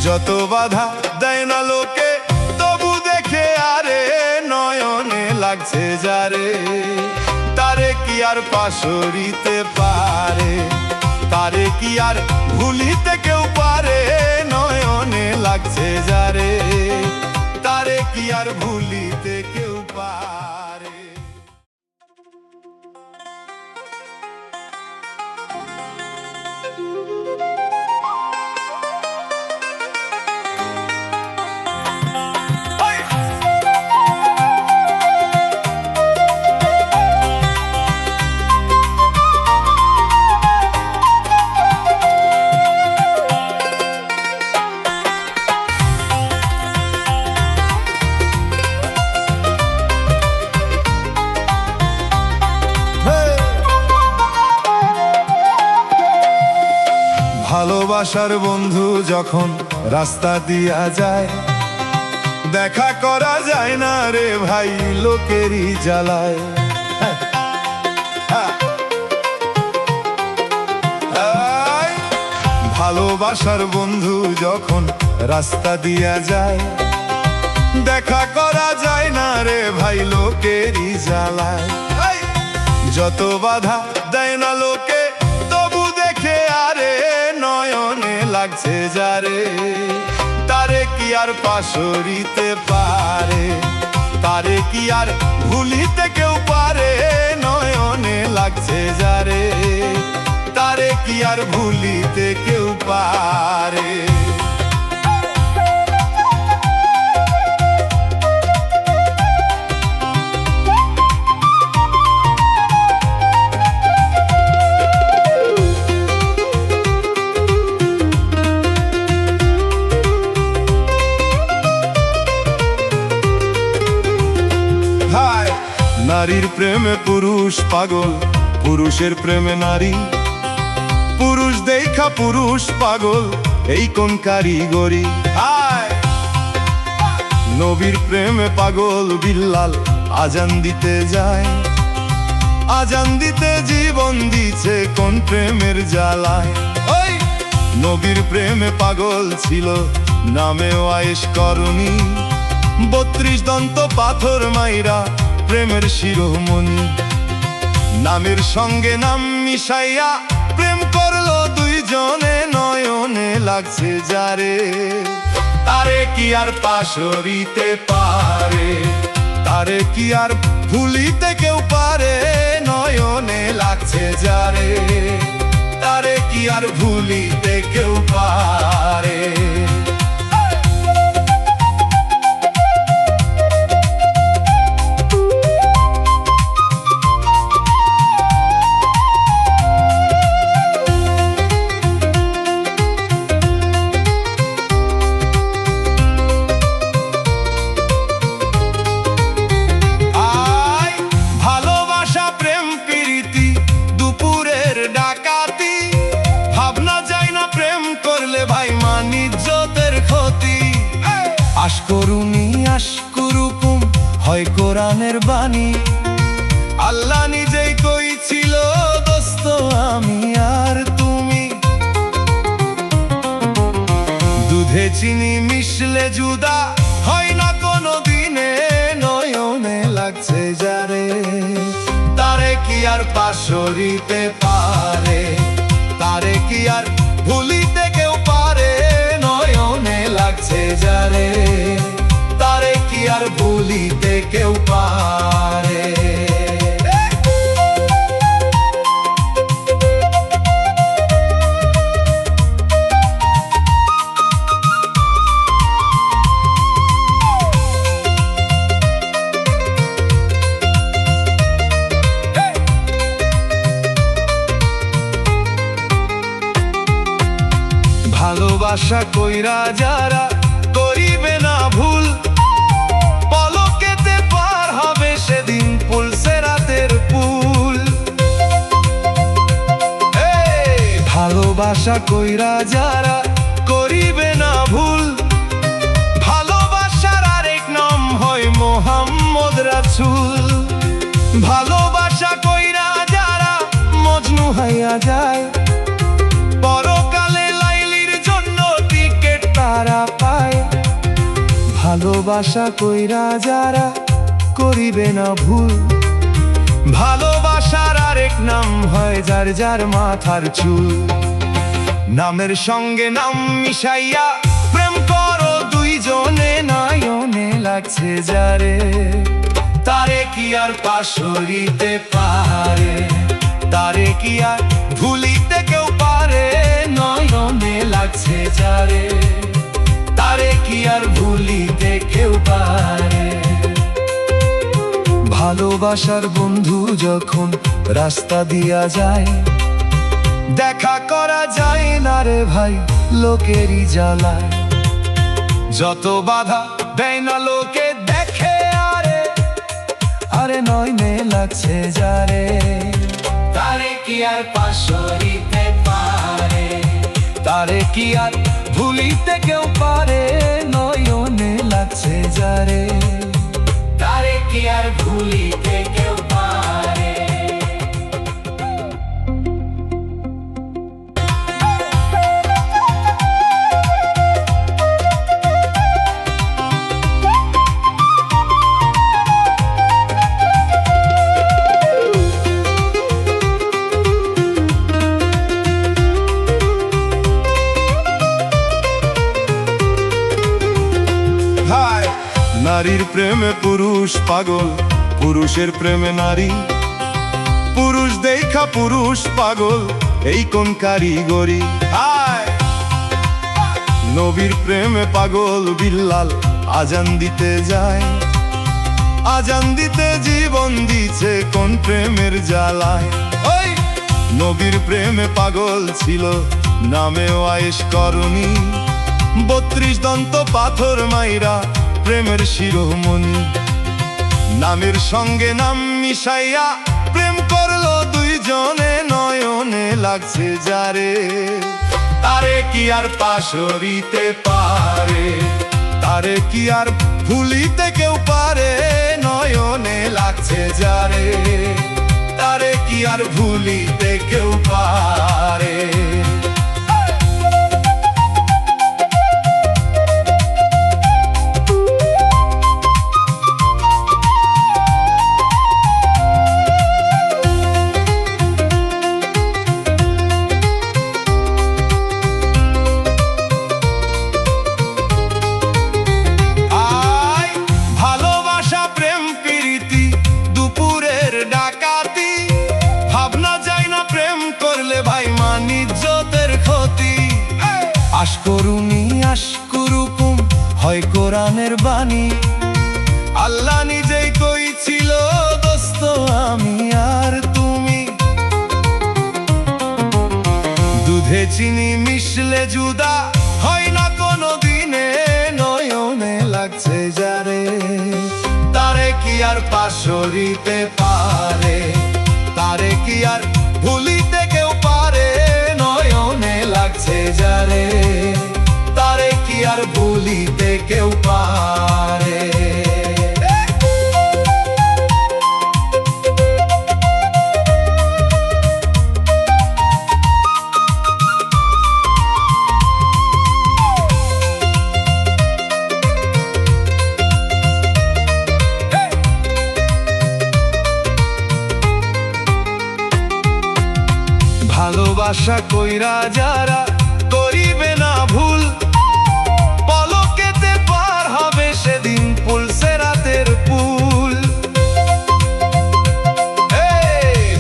যত বাধা দেয় না লোকে তবু দেখে আরে নয়নে লাগছে যারে, তারে কি আর পাশরিতে পারে, তারে কি আর ভুলিতে কেউ পারে, নয়নে লাগছে যারে, তারে কি আর ভুলিতে কেউ পারে। ভালোবাসার বন্ধু যখন রাস্তা দিয়া যায়, দেখা করা যায় না রে ভাই লোকেরই জ্বালায়। ভালোবাসার বন্ধু যখন রাস্তা দিয়া যায়, দেখা করা যায় না রে ভাই লোকেরই জ্বালায়। যত বাধা দেয় না লোকে তবু দেখে আরে নয়নে লাগছে যারে, তারে কি আর পাশরিতে পারে, তারে কি আর ভুলিতে কেউ পারে, নয়নে লাগছে যারে, তারে কি আর ভুলিতে কেউ পারে। নারীর প্রেমে পুরুষ পাগল, পুরুষের প্রেমে নারী, পুরুষ দেখা পুরুষ পাগল, এই কোন কারিগরি। নবীর প্রেমে পাগল বিল্লাল আজান দিতে যায়, আজান দিতে জীবন দিছে কোন প্রেমের জ্বালায়। ওই নবীর প্রেমে পাগল ছিল নামে ওয়াইশ করণী, 32 দন্ত পাথর মাইরা প্রেমের শিরোমণি, নামের সঙ্গে নাম মিশাইয়া প্রেম করলো দুইজনে, নয়নে লাগছে যারে, তারে কি আর পাশরিতে পারে, তারে কি আর ভুলিতে কেউ পারে, নয়নে লাগছে যারে, তারে কি আর ভুলিতে কেউ পারে। আশকরুনি আশকুরুকুম হয় কোরআনের বাণী, আল্লাহ নিজেই কইছিল দোস্ত আমি আর তুমি, দুধে চিনি মিশলে জুদা হয় না কোনো দিনে, নয়নে লাগছে যারে, তারে কি আর পাশরিতে পারে, তারে কি আর ভুলিতে কেউ পারে, নয়নে লাগছে যারে, তারে কি আর ভুলিতে কেউ পারে। ভালোবাসা কইরা যারা করিবে না ভুল, পলকেতে পার হবে সেদিন পুলসে রাতের পুল। ভালোবাসা কইরা যারা করিবে না ভুল, ভালোবাসার আরেক নাম হয় মোহাম্মদ রাসূল। ভালোবাসা কইরা যারা মজনু হইয়া যায়, পরকালে লাইলির জন্য টিকেট তারা পায়। ভালোবাসা কইরা যারা করিবে না ভুল, ভালোবাসার আরেক নাম হয় যার যার মাথার চুল। নামের সঙ্গে নাম মিশাইয়া প্রেম করো দুইজনে, নয়নে লাগছে যারে তারে কি আর পাশরিতে পারে, তারে কি আর ভুলিতে কেউ পারে। নয়নে লাগছে যারে তারে কি আর ভুলিতে কেউ পারে। ভালোবাসার বন্ধু যখন রাস্তা দিয়া যায়, দেখা করা যায় না রে ভাই লোকেরই জ্বালায়। যত বাধা দেয় না লোকে দেখে আরে, আরে নয়নে লাগছে যারে তারে কি আর পাশরিতে পারে, তারে কি আর ভুলিতে কেউ পারে। নয়নে লাগছে যারে তারে কি আর ভুলিতে কেউ পারে। নারীর প্রেমে পুরুষ পাগল, পুরুষের প্রেমে নারী। পুরুষ দেখা পুরুষ পাগল, এই কোন কারিগরি। নবীর প্রেমে পাগল বিল্লাল, আজান দিতে যায়। আজান দিতে জীবন দিছে কোন প্রেমের জ্বালায়। ওই নবীর প্রেমে পাগল ছিল নামে ওয়াইশ করণী। 32 দন্ত পাথর মাইরা প্রেমের শিরোমণি। নামের সঙ্গে নাম মিশাইয়া প্রেম করলো দুইজনে, নয়নে লাগছে যারে তারে কি আর পাশরিতে পারে, তারে কি আর ভুলিতে কেউ পারে। নয়নে লাগছে যারে তারে কি আর ভুলিতে কেউ পারে। আশকরুনি আশকুরুকুম হয় কোরআনের বাণী। আল্লাহ নিজেই কইছিল দোস্ত আমি আর তুমি। দুধে চিনি মিশলে জুদা হয় না কোনো দিনে। নয়নে লাগছে যারে তারে কি আর পাশরিতে পারে, তারে কি আর ভুলিতে কেউ পারে। নয়নে লাগছে যারে তারে কি আর ভুলিতে কেউ পারে। ভালোবাসা কইরা যারা করিবে না ভুল, পলকেতে পার হবে সেদিন পুলসে রাতের পুল।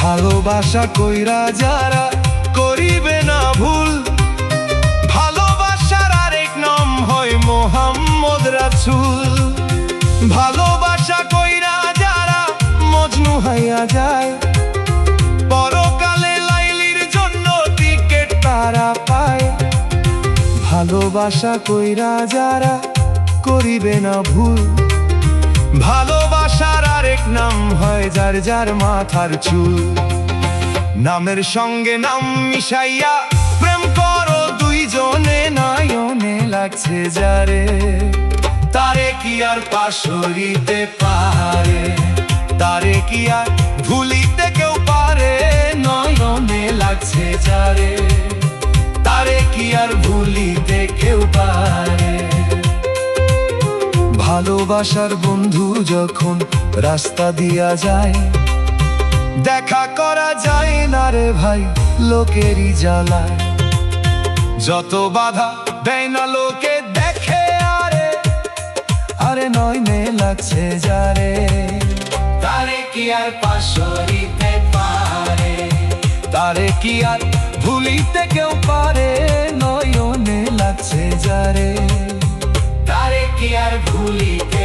ভালোবাসা কইরা যারা করিবে না ভুল, ভালোবাসার আরেক নাম হয় মোহাম্মদ রাসূল। ভালোবাসা কইরা যারা মজনু হইয়া যায়, পরকালে লাইলির জন্য টিকেট তারা পায়। ভালোবাসা কইরা যারা করিবে না ভুল, ভালোবাসার আরেক নাম হয় যার যার মাথার চুল। নামের সঙ্গে নাম মিশাইয়া প্রেম করো দুইজনে, নয়নে লাগছে যারে তারে কি আর পাশরিতে পারে, তারে কি আর ভুলিতে কেউ পারে। নয়নে লাগছে যারে তারে কি আর ভুলিতে কেউ পারে। ভালোবাসার বন্ধু যখন রাস্তা দিয়া যায়, দেখা করা যায় না রে ভাই লোকেরই জ্বালায়। যত বাধা দেয় না লোকে দেখে আরে, আরে নয়নে লাগছে যারে, তারে কি আর পাশরিতে পারে। তারে কি আর ভুলিতে কেউ পারে, নয়নে লাগছে যারে। তারে কি আর ভুলিতে